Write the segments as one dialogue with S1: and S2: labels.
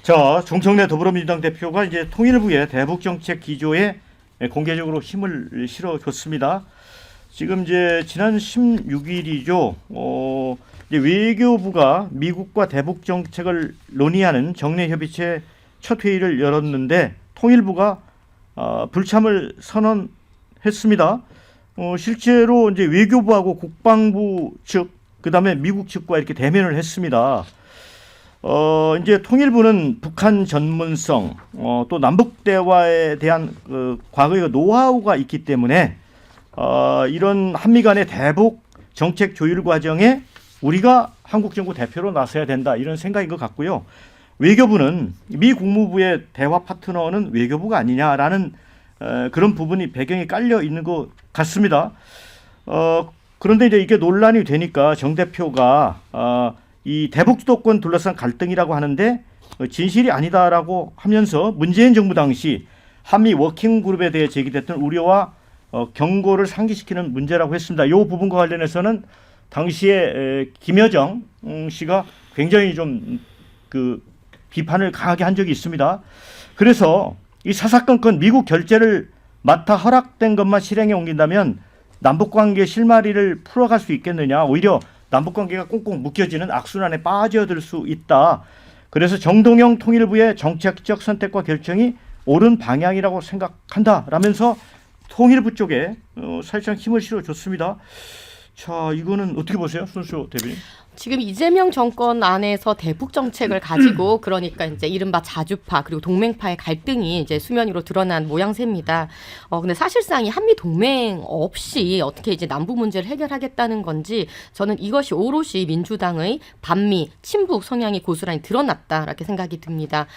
S1: 자, 정청래 더불어민주당 대표가 이제 통일부의 대북 정책 기조에 공개적으로 힘을 실어줬습니다. 지금 이제 지난 16일이죠. 이제 외교부가 미국과 대북 정책을 논의하는 정례 협의체 첫 회의를 열었는데 통일부가 불참을 선언했습니다. 실제로 이제 외교부하고 국방부 측, 그다음에 미국 측과 이렇게 대면을 했습니다. 이제 통일부는 북한 전문성, 또 남북 대화에 대한 과거의 노하우가 있기 때문에 이런 한미 간의 대북 정책 조율 과정에 우리가 한국 정부 대표로 나서야 된다 이런 생각인 것 같고요. 외교부는 미 국무부의 대화 파트너는 외교부가 아니냐라는 그런 부분이 배경에 깔려 있는 것 같습니다. 그런데 이제 이게 논란이 되니까 정 대표가 이 대북 주도권 둘러싼 갈등이라고 하는데 진실이 아니다라고 하면서 문재인 정부 당시 한미 워킹그룹에 대해 제기됐던 우려와 경고를 상기시키는 문제라고 했습니다. 이 부분과 관련해서는 당시에 김여정 씨가 굉장히 좀 그 비판을 강하게 한 적이 있습니다. 그래서 이 사사건건 미국 결재를 맡아 허락된 것만 실행에 옮긴다면 남북관계 실마리를 풀어갈 수 있겠느냐. 오히려 남북관계가 꽁꽁 묶여지는 악순환에 빠져들 수 있다. 그래서 정동영 통일부의 정책적 선택과 결정이 옳은 방향이라고 생각한다라면서 통일부 쪽에 사실상 힘을 실어줬습니다. 자, 이거는 어떻게 보세요, 손수호 대변인?
S2: 지금 이재명 정권 안에서 대북 정책을 가지고 그러니까 이제 이른바 자주파 그리고 동맹파의 갈등이 이제 수면 위로 드러난 모양새입니다. 근데 사실상 이 한미 동맹 없이 어떻게 이제 남북 문제를 해결하겠다는 건지 저는 이것이 오롯이 민주당의 반미 친북 성향이 고스란히 드러났다라고 생각이 듭니다.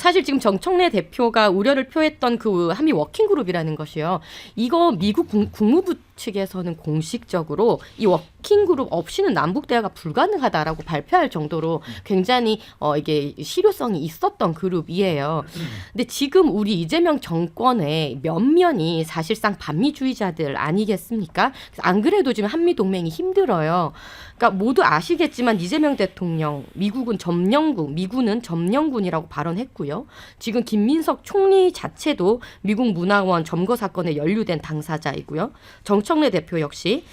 S2: 사실 지금 정청래 대표가 우려를 표했던 그 한미 워킹그룹이라는 것이요. 이거 미국 국무부 측에서는 공식적으로 이 워킹그룹 없이는 남북 대화가 불가능하다라고 발표할 정도로 굉장히 이게 실효성이 있었던 그룹이에요. 근데 지금 우리 이재명 정권의 면면이 사실상 반미주의자들 아니겠습니까? 안 그래도 지금 한미 동맹이 힘들어요. 그러니까 모두 아시겠지만 이재명 대통령 미국은 점령국, 미군은 점령군이라고 발언했고요. 지금 김민석 총리 자체도 미국 문화원 점거 사건에 연루된 당사자이고요. 정청래 대표 역시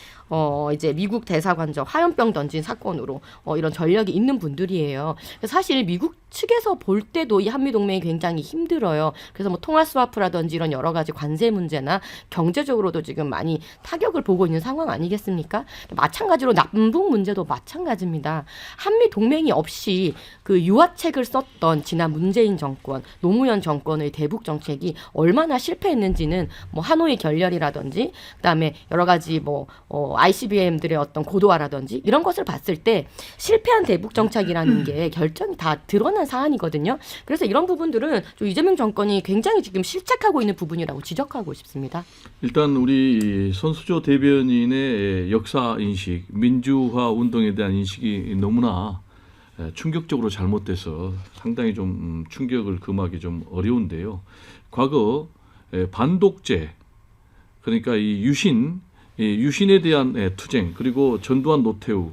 S2: 이제 미국 대사관적 화염병 던진 사건으로 이런 전력이 있는 분들이에요. 사실 미국 측에서 볼 때도 이 한미 동맹이 굉장히 힘들어요. 그래서 뭐 통화 스와프라든지 이런 여러 가지 관세 문제나 경제적으로도 지금 많이 타격을 보고 있는 상황 아니겠습니까? 마찬가지로 남북 문제도 마찬가지입니다. 한미 동맹이 없이 그 유화책을 썼던 지난 문재인 정권, 노무현 정권의 대북 정책이 얼마나 실패했는지는 뭐 하노이 결렬이라든지 그다음에 여러 가지 뭐 ICBM들의 어떤 고도화라든지 이런 것을 봤을 때 실패한 대북 정책이라는 게 결정이 다 드러난 사안이거든요. 그래서 이런 부분들은 좀 이재명 정권이 굉장히 지금 실책하고 있는 부분이라고 지적하고 싶습니다.
S3: 일단 우리 손수조 대변인의 역사 인식, 민주화 운동에 대한 인식이 너무나 충격적으로 잘못돼서 상당히 좀 충격을 금하기 좀 어려운데요. 과거 반독재, 그러니까 이 유신에 대한 투쟁, 그리고 전두환 노태우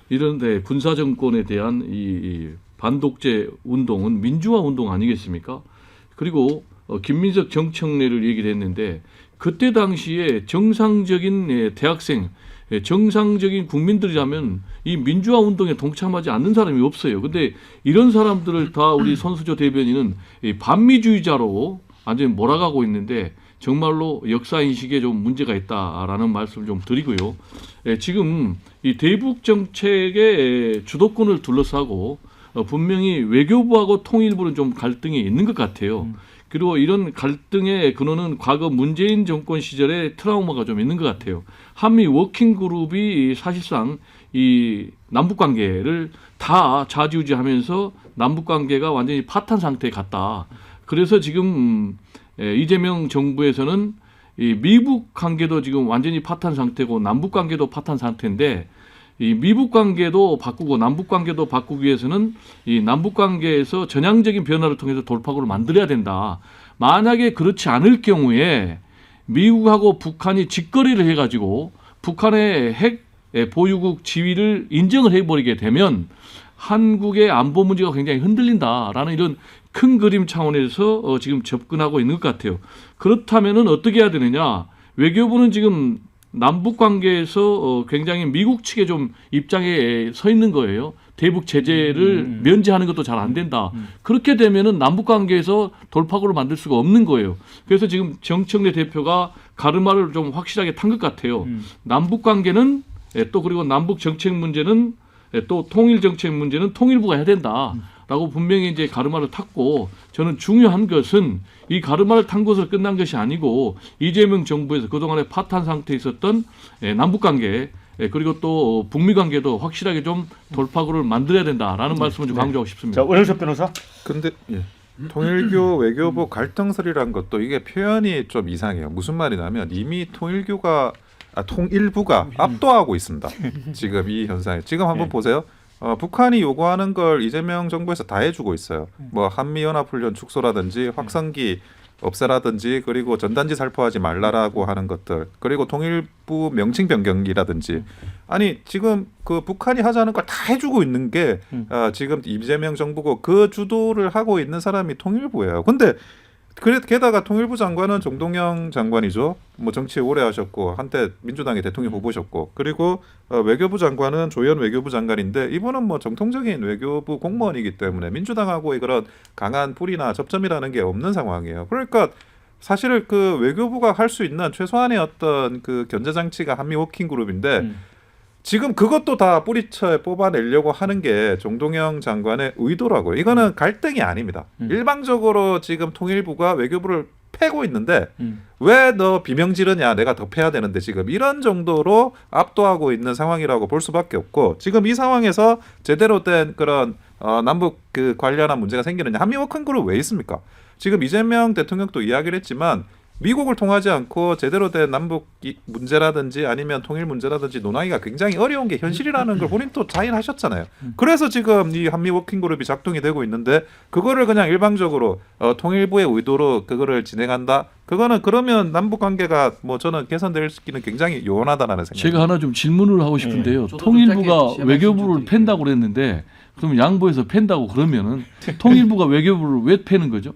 S3: 이런 군사 정권에 대한 이 반독재 운동은 민주화 운동 아니겠습니까? 그리고 김민석 정청래를 얘기를 했는데 그때 당시에 정상적인 대학생, 정상적인 국민들이라면 이 민주화 운동에 동참하지 않는 사람이 없어요. 근데 이런 사람들을 다 우리 손수조 대변인은 반미주의자로 완전히 몰아가고 있는데 정말로 역사 인식에 좀 문제가 있다라는 말씀을 좀 드리고요. 지금 이 대북 정책의 주도권을 둘러싸고 분명히 외교부하고 통일부는 좀 갈등이 있는 것 같아요. 그리고 이런 갈등의 근원은 과거 문재인 정권 시절의 트라우마가 좀 있는 것 같아요. 한미 워킹그룹이 사실상 이 남북관계를 다 좌지우지하면서 남북관계가 완전히 파탄 상태에 갔다. 그래서 지금 이재명 정부에서는 이 미국 관계도 지금 완전히 파탄 상태고 남북 관계도 파탄 상태인데 이 미북 관계도 바꾸고 남북 관계도 바꾸기 위해서는 이 남북 관계에서 전향적인 변화를 통해서 돌파구를 만들어야 된다. 만약에 그렇지 않을 경우에 미국하고 북한이 직거래를 해가지고 북한의 핵 보유국 지위를 인정을 해버리게 되면 한국의 안보 문제가 굉장히 흔들린다라는 이런 큰 그림 차원에서 지금 접근하고 있는 것 같아요. 그렇다면은 어떻게 해야 되느냐? 외교부는 지금 남북 관계에서 굉장히 미국 측에 좀 입장에 서 있는 거예요. 대북 제재를 면제하는 것도 잘 안 된다. 그렇게 되면은 남북 관계에서 돌파구를 만들 수가 없는 거예요. 그래서 지금 정청래 대표가 가르마를 좀 확실하게 탄 것 같아요. 남북 관계는 또 그리고 남북 정책 문제는 또 통일 정책 문제는 통일부가 해야 된다라고 분명히 이제 가르마를 탔고, 저는 중요한 것은 이 가르마를 탄 것으로 끝난 것이 아니고 이재명 정부에서 그동안에 파탄 상태에 있었던 남북 관계 그리고 또 북미 관계도 확실하게 좀 돌파구를 만들어야 된다라는 말씀을 좀 강조하고 싶습니다.
S1: 자, 원영석 변호사.
S4: 근데 통일교 외교부 갈등설이란 것도 이게 표현이 좀 이상해요. 무슨 말이냐면 이미 통일부가 압도하고 있습니다. 지금 이 현상에. 지금 한번 보세요. 북한이 요구하는 걸 이재명 정부에서 다 해주고 있어요. 뭐 한미연합훈련 축소라든지 확성기 없애라든지 그리고 전단지 살포하지 말라라고 하는 것들 그리고 통일부 명칭 변경이라든지 아니 지금 그 북한이 하자는 걸 다 해주고 있는 게 지금 이재명 정부고 그 주도를 하고 있는 사람이 통일부예요. 근데 게다가 통일부 장관은 정동영 장관이죠. 뭐 정치 오래 하셨고 한때 민주당의 대통령 후보셨고 그리고 외교부 장관은 조현 외교부 장관인데 이분은 뭐 정통적인 외교부 공무원이기 때문에 민주당하고의 그런 강한 불이나 접점이라는 게 없는 상황이에요. 그러니까 사실 그 외교부가 할 수 있는 최소한의 어떤 그 견제 장치가 한미 워킹 그룹인데 지금 그것도 다 뿌리채 뽑아내려고 하는 게 정동영 장관의 의도라고요. 이거는 갈등이 아닙니다. 일방적으로 지금 통일부가 외교부를 패고 있는데 왜 너 비명 지르냐 내가 더 패야 되는데 지금 이런 정도로 압도하고 있는 상황이라고 볼 수밖에 없고 지금 이 상황에서 제대로 된 그런 남북 그 관련한 문제가 생기느냐. 한미 워킹 그룹 왜 있습니까? 지금 이재명 대통령도 이야기를 했지만 미국을 통하지 않고 제대로 된 남북 문제라든지 아니면 통일 문제라든지 논하기가 굉장히 어려운 게 현실이라는 걸 본인도 자인하셨잖아요. 그래서 지금 이 한미 워킹그룹이 작동이 되고 있는데 그거를 그냥 일방적으로 통일부의 의도로 그거를 진행한다. 그거는 그러면 남북 관계가 뭐 저는 개선되기는 굉장히 요원하다라는 생각이.
S3: 제가 하나 좀 질문을 하고 싶은데요. 통일부가 외교부를 팬다고 그랬는데 그럼 양보해서 팬다고 그러면은 통일부가 외교부를 왜 패는 거죠?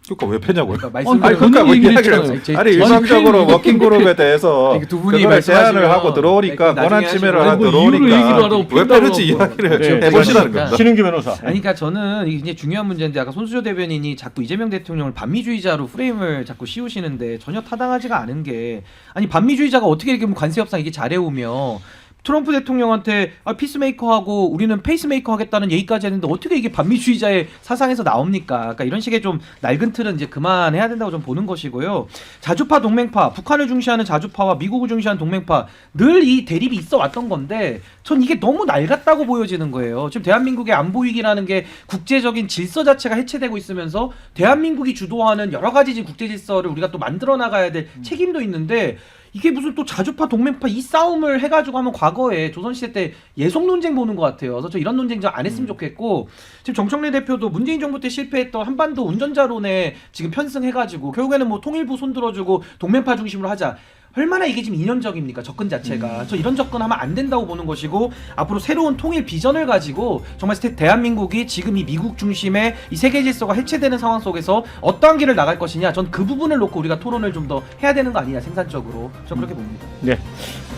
S4: 그러니까 왜 패냐고요?
S3: 그러니까
S4: 뭐
S3: 얘기를
S4: 이야기를
S3: 했잖아요.
S4: 아니 일방적으로 워킹그룹에 대해서
S5: 두 분이
S4: 그걸 제안을 하고
S5: 말씀하시면
S4: 들어오니까 권한 침해를 하고
S3: 이유를 얘기를
S4: 들어오니까
S3: 하라고
S4: 왜 패는지
S3: 팬다고
S4: 이야기를 해보시라는 겁니다.
S1: 신은규 변호사.
S5: 아니, 그러니까 저는 이게 굉장히 중요한 문제인데 아까 손수조 대변인이 자꾸 이재명 대통령을 반미주의자로 프레임을 자꾸 씌우시는데 전혀 타당하지가 않은 게 아니 반미주의자가 어떻게 이렇게 관세 협상 이게 잘해오며 트럼프 대통령한테 피스메이커하고 우리는 페이스메이커 하겠다는 얘기까지 했는데 어떻게 이게 반미주의자의 사상에서 나옵니까? 그러니까 이런 식의 좀 낡은 틀은 이제 그만해야 된다고 좀 보는 것이고요. 자주파 동맹파, 북한을 중시하는 자주파와 미국을 중시하는 동맹파 늘 이 대립이 있어 왔던 건데 전 이게 너무 낡았다고 보여지는 거예요. 지금 대한민국의 안보 위기라는 게 국제적인 질서 자체가 해체되고 있으면서 대한민국이 주도하는 여러 가지 국제 질서를 우리가 또 만들어 나가야 될 책임도 있는데 이게 무슨 또 자주파 동맹파 이 싸움을 해가지고 하면 과거에 조선시대 때 예속 논쟁 보는 것 같아요. 그래서 저 이런 논쟁 좀 안 했으면 좋겠고 지금 정청래 대표도 문재인 정부 때 실패했던 한반도 운전자론에 지금 편승해가지고 결국에는 뭐 통일부 손들어주고 동맹파 중심으로 하자. 얼마나 이게 지금 이념적입니까? 접근 자체가. 저 이런 접근하면 안 된다고 보는 것이고 앞으로 새로운 통일 비전을 가지고 정말 대한민국이 지금 이 미국 중심의 이 세계 질서가 해체되는 상황 속에서 어떠한 길을 나갈 것이냐. 전 그 부분을 놓고 우리가 토론을 좀 더 해야 되는 거 아니냐 생산적으로. 저 그렇게 봅니다.
S1: 네.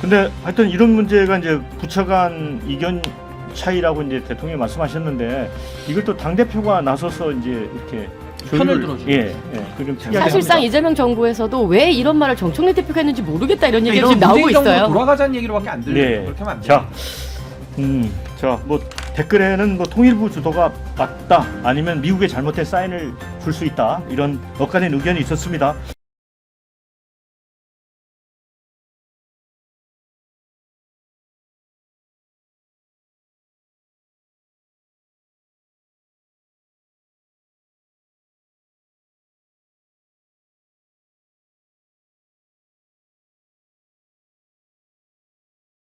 S1: 근데 하여튼 이런 문제가 이제 부처 간 이견 차이라고 이제 대통령이 말씀하셨는데 이걸 또 당 대표가 나서서 이제 이렇게
S5: 편을 들어주고.
S1: 그좀
S2: 사실상 이재명 정부에서도 왜 이런 말을 정청래 대표가 했는지 모르겠다 이런 얘기가 지금 나오고
S5: 문재인 정부
S2: 있어요.
S5: 돌아가자는 얘기로밖에 안 들려요.
S1: 네.
S5: 그렇게 하면 안 돼요.
S1: 자, 뭐 댓글에는 뭐 통일부 주도가 맞다 아니면 미국의 잘못된 사인을 줄 수 있다 이런 엇갈린 의견이 있었습니다.